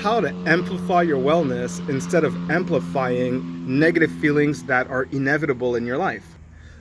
how to amplify your wellness instead of amplifying negative feelings that are inevitable in your life.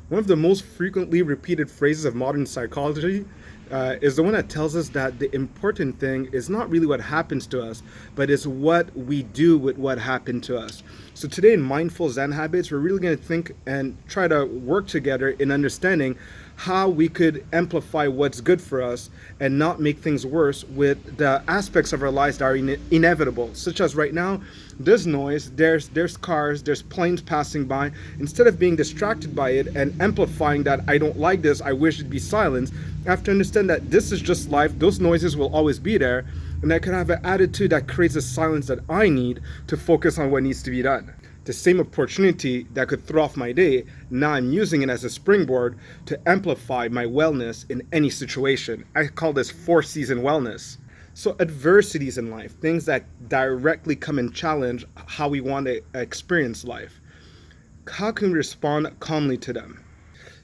One of the most frequently repeated phrases of modern psychology is the one that tells us that the important thing is not really what happens to us, but is what we do with what happened to us. So today in Mindful Zen Habits, we're really going to think and try to work together in understanding how we could amplify what's good for us and not make things worse with the aspects of our lives that are inevitable, such as right now, there's noise, there's cars, there's planes passing by. Instead of being distracted by it and amplifying that I don't like this, I wish it'd be silenced, I have to understand that this is just life, those noises will always be there, and I can have an attitude that creates a silence that I need to focus on what needs to be done. The same opportunity that could throw off my day, now I'm using it as a springboard to amplify my wellness in any situation. I call this 4-season wellness. So adversities in life, things that directly come and challenge how we want to experience life. How can we respond calmly to them?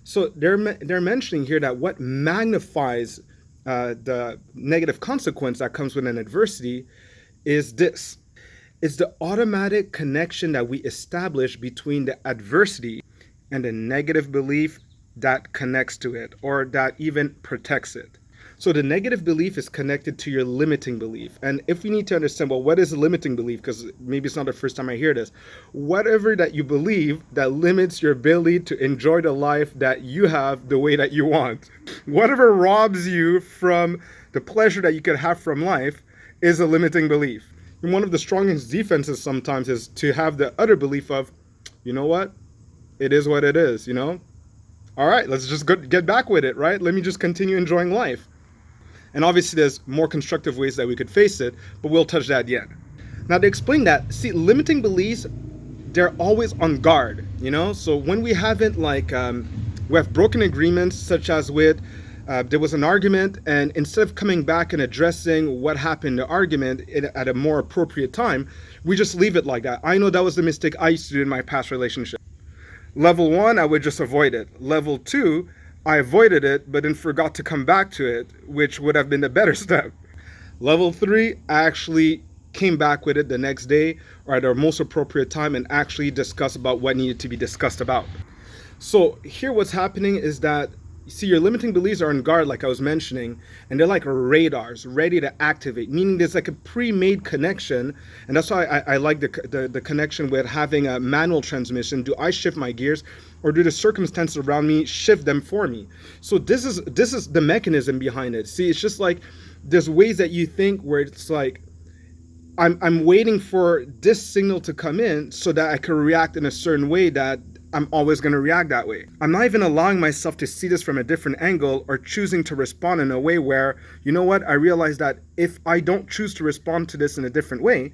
So they're mentioning here that what magnifies the negative consequence that comes with an adversity is this. It's the automatic connection that we establish between the adversity and the negative belief that connects to it or that even protects it. So the negative belief is connected to your limiting belief. And if we need to understand, well, what is a limiting belief? Because maybe it's not the first time I hear this. Whatever that you believe that limits your ability to enjoy the life that you have the way that you want. Whatever robs you from the pleasure that you could have from life is a limiting belief. And one of the strongest defenses sometimes is to have the utter belief of, you know what? It is what it is, All right, let's just get back with it, right? Let me just continue enjoying life. And obviously there's more constructive ways that we could face it, but we'll touch that yet. Now to explain that, see, limiting beliefs, they're always on guard, So when we haven't we have broken agreements such as with, there was an argument, and instead of coming back and addressing what happened in the argument at a more appropriate time, we just leave it like that. I know that was the mistake I used to do in my past relationship. Level 1, I would just avoid it. Level 2, I avoided it, but then forgot to come back to it, which would have been the better step. Level 3, I actually came back with it the next day or at our most appropriate time and actually discussed about what needed to be discussed about. So here what's happening is that, see, your limiting beliefs are on guard, like I was mentioning, and they're like radars ready to activate, meaning there's like a pre-made connection. And that's why I like the connection with having a manual transmission. Do I shift my gears, or do the circumstances around me shift them for me? So this is the mechanism behind it. See, it's just like there's ways that you think where it's like, I'm waiting for this signal to come in so that I can react in a certain way that I'm always going to react that way. I'm not even allowing myself to see this from a different angle or choosing to respond in a way where, you know what, I realize that if I don't choose to respond to this in a different way,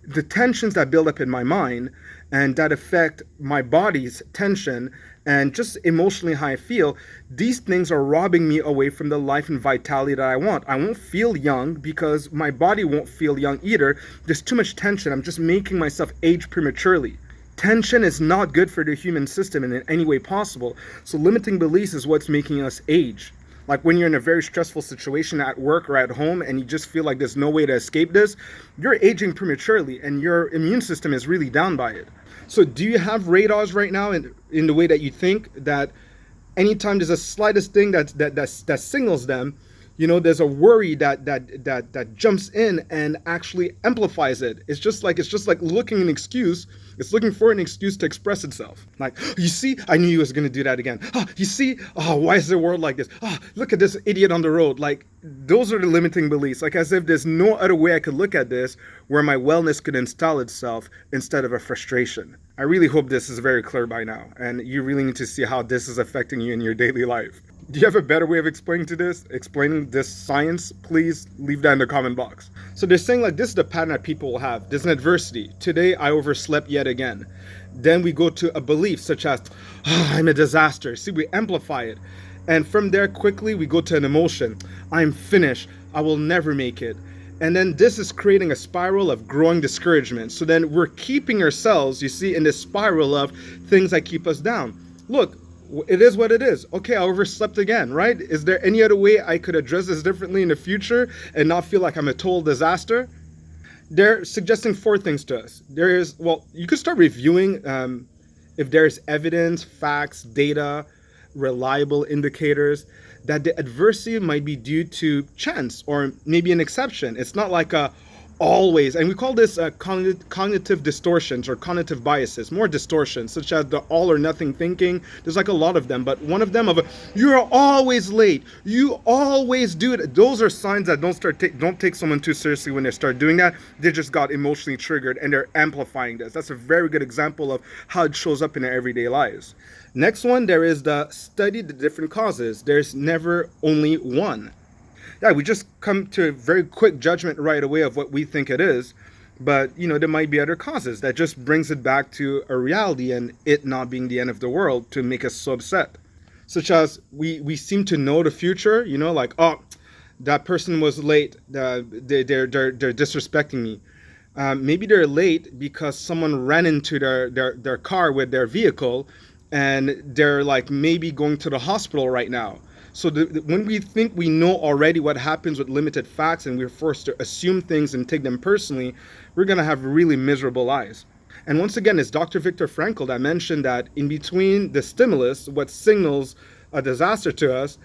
the tensions that build up in my mind and that affect my body's tension and just emotionally how I feel, these things are robbing me away from the life and vitality that I want. I won't feel young because my body won't feel young either. There's too much tension. I'm just making myself age prematurely. Tension is not good for the human system in any way possible. So limiting beliefs is what's making us age. Like when you're in a very stressful situation at work or at home and you just feel like there's no way to escape this, you're aging prematurely and your immune system is really down by it. So do you have radars right now in the way that you think that anytime there's a slightest thing that signals them, there's a worry that jumps in and actually amplifies it. It's just like looking an excuse. It's looking for an excuse to express itself. Like, you see, I knew he was going to do that again. You see, why is the world like this? Look at this idiot on the road. Like, those are the limiting beliefs. Like as if there's no other way I could look at this where my wellness could install itself instead of a frustration. I really hope this is very clear by now, and you really need to see how this is affecting you in your daily life. Do you have a better way of explaining this science? Please leave that in the comment box. So they're saying like this is the pattern that people will have. There's an adversity. Today I overslept yet again. Then we go to a belief such as, I'm a disaster. See, we amplify it. And from there quickly we go to an emotion. I'm finished. I will never make it. And then this is creating a spiral of growing discouragement. So then we're keeping ourselves, you see, in this spiral of things that keep us down. Look, it is what it is. Okay, I overslept again, right? Is there any other way I could address this differently in the future and not feel like I'm a total disaster? They're suggesting four things to us. There is, well, you could start reviewing if there's evidence, facts, data, reliable indicators that the adversity might be due to chance or maybe an exception. It's not like a always, and we call this cognitive distortions or cognitive biases, more distortions, such as the all or nothing thinking. There's like a lot of them, but one of them of you're always late, you always do it. Those are signs that don't take someone too seriously when they start doing that. They just got emotionally triggered and they're amplifying this. That's a very good example of how it shows up in their everyday lives. Next one, there is the study the different causes. There's never only one. Yeah, we just come to a very quick judgment right away of what we think it is. But, there might be other causes that just brings it back to a reality and it not being the end of the world to make us so upset. Such as we seem to know the future, like, oh, that person was late, they're disrespecting me. Maybe they're late because someone ran into their car with their vehicle and they're like maybe going to the hospital right now. So when we think we know already what happens with limited facts and we're forced to assume things and take them personally, we're going to have really miserable lives. And once again, it's Dr. Viktor Frankl that mentioned that in between the stimulus, what signals a disaster to us,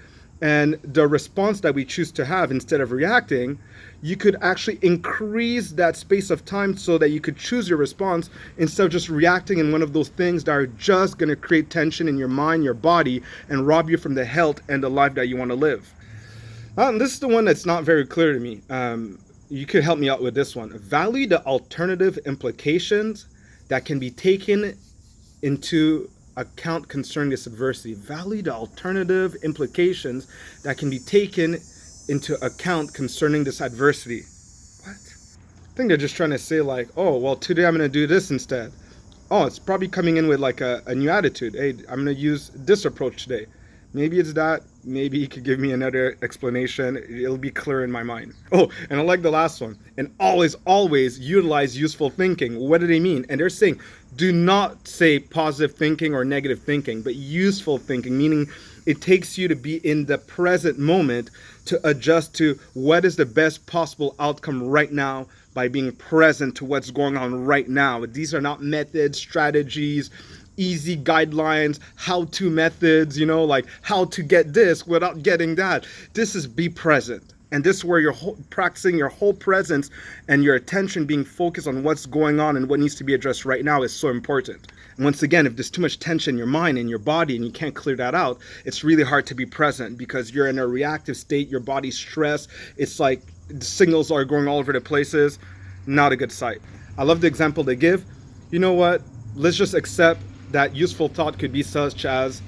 and the response that we choose to have instead of reacting, you could actually increase that space of time so that you could choose your response instead of just reacting in one of those things that are just going to create tension in your mind, your body, and rob you from the health and the life that you want to live. This is the one that's not very clear to me. You could help me out with this one. Value the alternative implications that can be taken into account concerning this adversity. Value the alternative implications that can be taken into account concerning this adversity. What? I think they're just trying to say like, oh, well, today I'm going to do this instead. Oh, it's probably coming in with like a new attitude. Hey, I'm going to use this approach today. Maybe it's that. Maybe you could give me another explanation. It'll be clear in my mind. Oh, and I like the last one. And always utilize useful thinking. What do they mean? And they're saying, do not say positive thinking or negative thinking, but useful thinking, meaning it takes you to be in the present moment to adjust to what is the best possible outcome right now by being present to what's going on right now. These are not methods, strategies, easy guidelines, how-to methods, like how to get this without getting that. This is be present. And this is where you're practicing your whole presence and your attention being focused on what's going on and what needs to be addressed right now is so important. And once again, if there's too much tension in your mind and your body and you can't clear that out, it's really hard to be present because you're in a reactive state, your body's stressed. It's like the signals are going all over the places. Not a good sight. I love the example they give. You know what? Let's just accept that useful thought could be such as,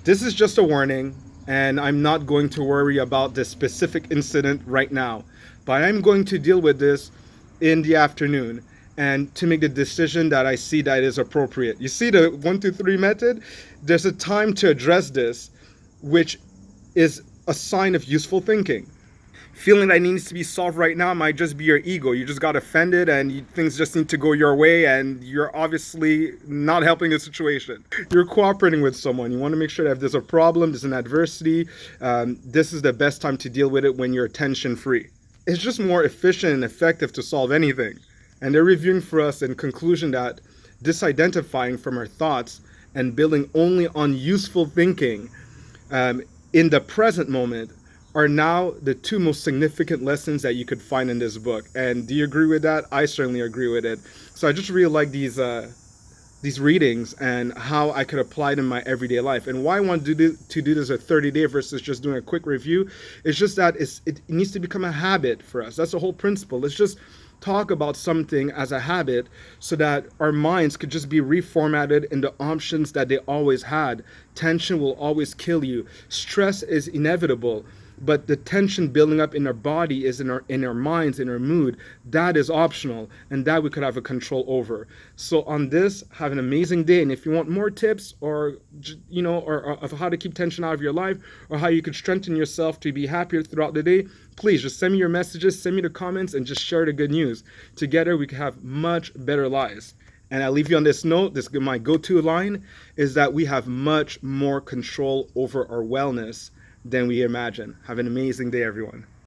this is just a warning, and I'm not going to worry about this specific incident right now, but I'm going to deal with this in the afternoon and to make the decision that I see that is appropriate. You see the 1, 2, 3 method? There's a time to address this, which is a sign of useful thinking. Feeling that it needs to be solved right now might just be your ego. You just got offended and things just need to go your way and you're obviously not helping the situation. You're cooperating with someone. You want to make sure that if there's a problem, there's an adversity, this is the best time to deal with it when you're tension free. It's just more efficient and effective to solve anything. And they're reviewing for us in conclusion that disidentifying from our thoughts and building only on useful thinking in the present moment are now the two most significant lessons that you could find in this book. And do you agree with that? I certainly agree with it. So I just really like these readings and how I could apply it in my everyday life. And why I want to do this a 30-day versus just doing a quick review, it's just that it needs to become a habit for us. That's the whole principle. Let's just talk about something as a habit so that our minds could just be reformatted into options that they always had. Tension will always kill you. Stress is inevitable. But the tension building up in our body is in our minds, in our mood. That is optional, and that we could have a control over. So on this, have an amazing day. And if you want more tips or of how to keep tension out of your life or how you could strengthen yourself to be happier throughout the day, please just send me your messages, send me the comments, and just share the good news. Together, we can have much better lives. And I'll leave you on this note. My go-to line is that we have much more control over our wellness than we imagine. Have an amazing day, everyone.